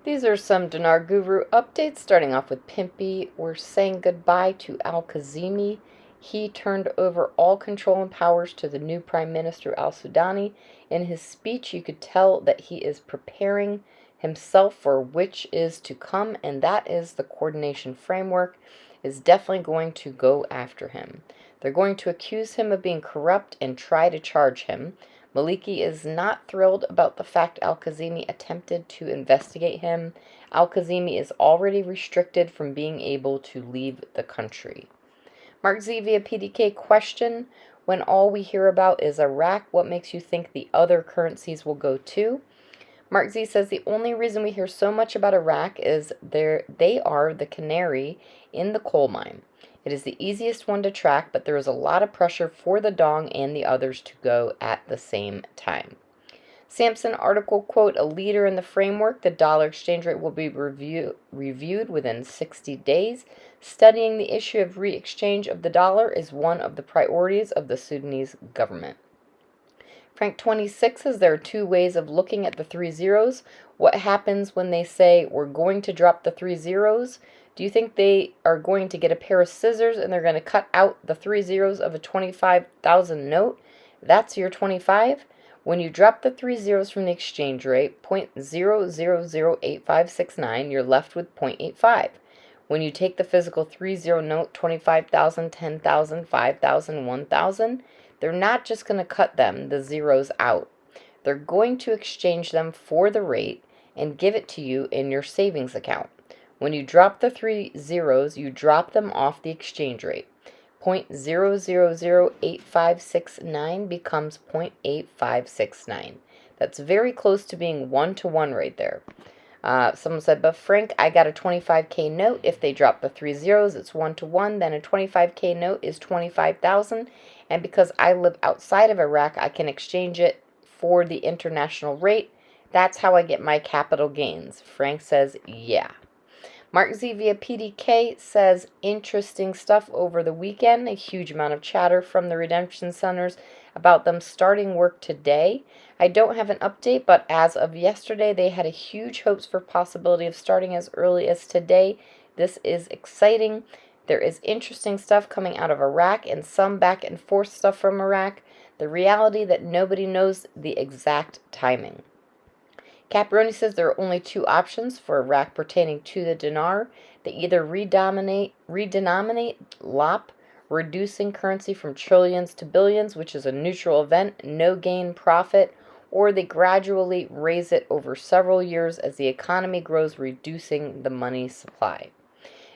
These are some Dinar Guru updates, starting off with Pimpy. We're saying goodbye to Al-Kazimi. He turned over all control and powers to the new Prime Minister Al-Sudani. In his speech, you could tell that he is preparing himself for which is to come, and that is the coordination framework is definitely going to go after him. They're going to accuse him of being corrupt and try to charge him. Maliki is not thrilled about the fact Al-Kazimi attempted to investigate him. Al-Kazimi is already restricted from being able to leave the country. Mark Z via PDK question, when all we hear about is Iraq, what makes you think the other currencies will go too? Mark Z says the only reason we hear so much about Iraq is they are the canary in the coal mine. It is the easiest one to track, but there is a lot of pressure for the dong and the others to go at the same time. Sampson article, quote, a leader in the framework, the dollar exchange rate will be reviewed within 60 days. Studying the issue of re-exchange of the dollar is one of the priorities of the Sudanese government. Frank 26 says there are two ways of looking at the 3 zeros. What happens when they say we're going to drop the 3 zeros? Do you think they are going to get a pair of scissors and they're going to cut out the 3 zeros of a 25,000 note? That's your 25. When you drop the 3 zeros from the exchange rate, 0.0008569, you're left with 0.85. When you take the physical 3-0 note, 25,000, 10,000, 5,000, 1,000, they're not just going to cut the zeros out. They're going to exchange them for the rate and give it to you in your savings account. When you drop the 3 zeros, you drop them off the exchange rate. 0.0008569 becomes 0.8569. That's very close to being 1-to-1 right there. Someone said, but Frank, I got a 25K note. If they drop the 3 zeros, it's 1-to-1. Then a 25K note is 25,000. And because I live outside of Iraq, I can exchange it for the international rate. That's how I get my capital gains. Frank says, yeah. Mark Z via PDK says, interesting stuff over the weekend. A huge amount of chatter from the redemption centers about them starting work today. I don't have an update, but as of yesterday, they had a huge hopes for possibility of starting as early as today. This is exciting. There is interesting stuff coming out of Iraq and some back and forth stuff from Iraq. The reality that nobody knows the exact timing. Caproni says there are only two options for Iraq pertaining to the dinar. They either redenominate LOP, reducing currency from trillions to billions, which is a neutral event, no gain profit, or they gradually raise it over several years as the economy grows, reducing the money supply.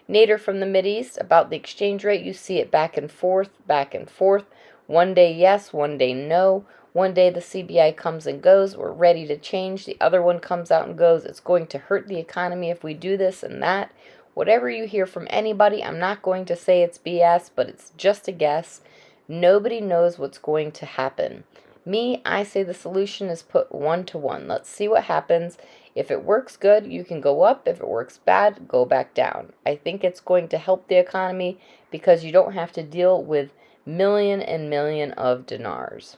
Nader from the Mideast, about the exchange rate, you see it back and forth, back and forth. One day yes, one day no. One day the CBI comes and goes, we're ready to change. The other one comes out and goes, it's going to hurt the economy if we do this and that. Whatever you hear from anybody, I'm not going to say it's BS, but it's just a guess. Nobody knows what's going to happen. Me, I say the solution is put 1-to-1. Let's see what happens. If it works good, you can go up. If it works bad, go back down. I think it's going to help the economy because you don't have to deal with million and million of dinars.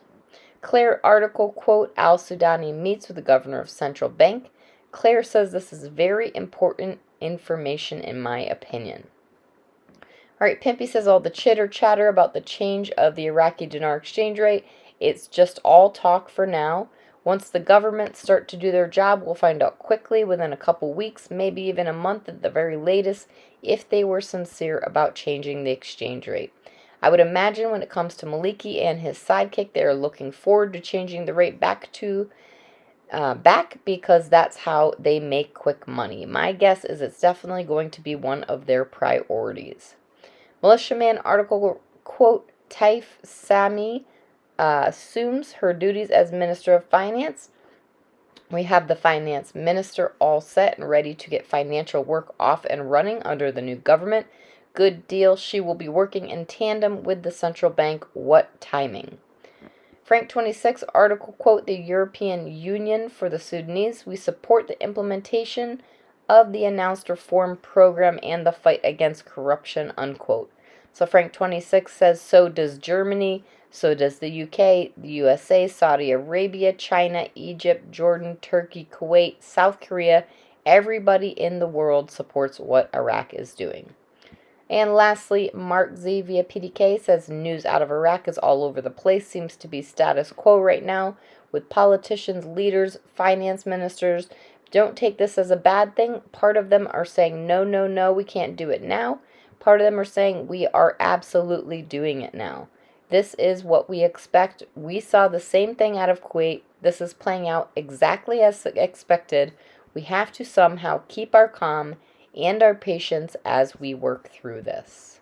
Claire article, quote, Al-Sudani meets with the governor of central bank. Claire says this is very important information in my opinion. Alright, Pimpy says all the chitter chatter about the change of the Iraqi dinar exchange rate, it's just all talk for now. Once the governments start to do their job, we'll find out quickly within a couple weeks, maybe even a month at the very latest, if they were sincere about changing the exchange rate. I would imagine when it comes to Maliki and his sidekick, they are looking forward to changing the rate back because that's how they make quick money. My guess is it's definitely going to be one of their priorities. Militiaman article, quote, Taif Sami assumes her duties as Minister of Finance. We have the finance minister all set and ready to get financial work off and running under the new government. Good deal. She will be working in tandem with the central bank. What timing? Frank 26 article, quote, the European Union for the Sudanese. We support the implementation of the announced reform program and the fight against corruption, unquote. So Frank 26 says, so does Germany, so does the UK, the USA, Saudi Arabia, China, Egypt, Jordan, Turkey, Kuwait, South Korea, Everybody in the world supports what Iraq is doing. And lastly, Mark Z via PDK says news out of Iraq is all over the place, seems to be status quo right now with politicians, leaders, finance ministers. Don't take this as a bad thing. Part of them are saying, no, no, no, we can't do it now. Part of them are saying, we are absolutely doing it now. This is what we expect. We saw the same thing out of Kuwait. This is playing out exactly as expected. We have to somehow keep our calm and our patience as we work through this.